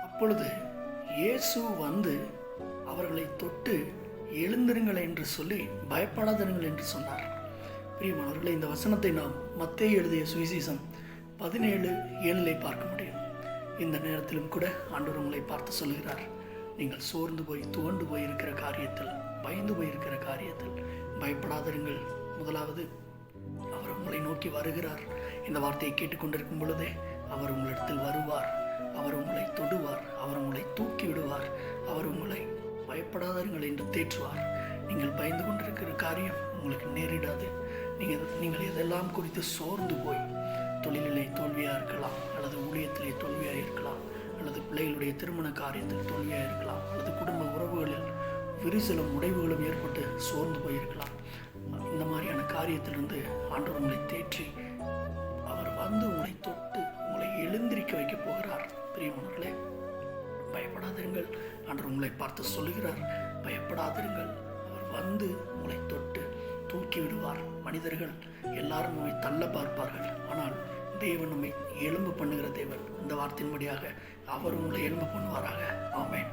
அப்பொழுது இயேசு வந்து அவர்களை தொட்டு எழுந்திருங்கள் என்று சொல்லி பயப்படாதிருங்கள் என்று சொன்னார். பிரியமானவர்களே, இந்த வசனத்தை நாம் மத்தேயு எழுதிய சுவிசேஷம் 17:7 பார்க்க முடியும். இந்த நேரத்திலும் கூட ஆண்டவர் உங்களை பார்த்து சொல்கிறார், நீங்கள் சோர்ந்து போய் துவண்டு போயிருக்கிற காரியத்தில், பயந்து போயிருக்கிற காரியத்தில் பயப்படாதிருங்கள். முதலாவது அவர் உங்களை நோக்கி வருகிறார். இந்த வார்த்தையை கேட்டுக்கொண்டிருக்கும் பொழுதே அவர் உங்களிடத்தில் வருவார். அவர் உங்களை தொடுவார். அவர் உங்களை தூக்கி விடுவார். அவர் உங்களை பயப்படாதீர்கள் என்று தேற்றுவார். நீங்கள் பயந்து கொண்டிருக்கிற காரியம் உங்களுக்கு நேரிடாது. நீங்கள் எதெல்லாம் குறித்து சோர்ந்து போய் தொழிலிலே தோல்வியாக இருக்கலாம், அல்லது ஊழியத்திலே தோல்வியாக இருக்கலாம், அல்லது பிள்ளைகளுடைய திருமண காரியத்தில் தோல்வியாக இருக்கலாம், அல்லது குடும்ப உறவுகளில் விரிசலும் உடைவுகளும் ஏற்பட்டு சோர்ந்து போயிருக்கலாம். இந்த மாதிரியான காரியத்திலிருந்து ஆண்டவர் உங்களை தேற்றி அவர் வந்து உங்களை தொட்டு உங்களை எழுந்திருக்க வைக்க போகிறார். பிரியமானவர்களே, பயப்படாதிருங்கள். ஆண்டவர் உங்களை பார்த்து சொல்லுகிறார், பயப்படாதிருங்கள். அவர் வந்து உங்களை தொட்டு தூக்கி விடுவார். மனிதர்கள் எல்லாரும் நம்மை தள்ள பார்ப்பார்கள், ஆனால் தேவன் நம்மை எலும்பு பண்ணுகிற தேவன். இந்த வார்த்தையின்படியாக அவர் உங்களை எலும்பு பண்ணுவாராக. ஆமென்.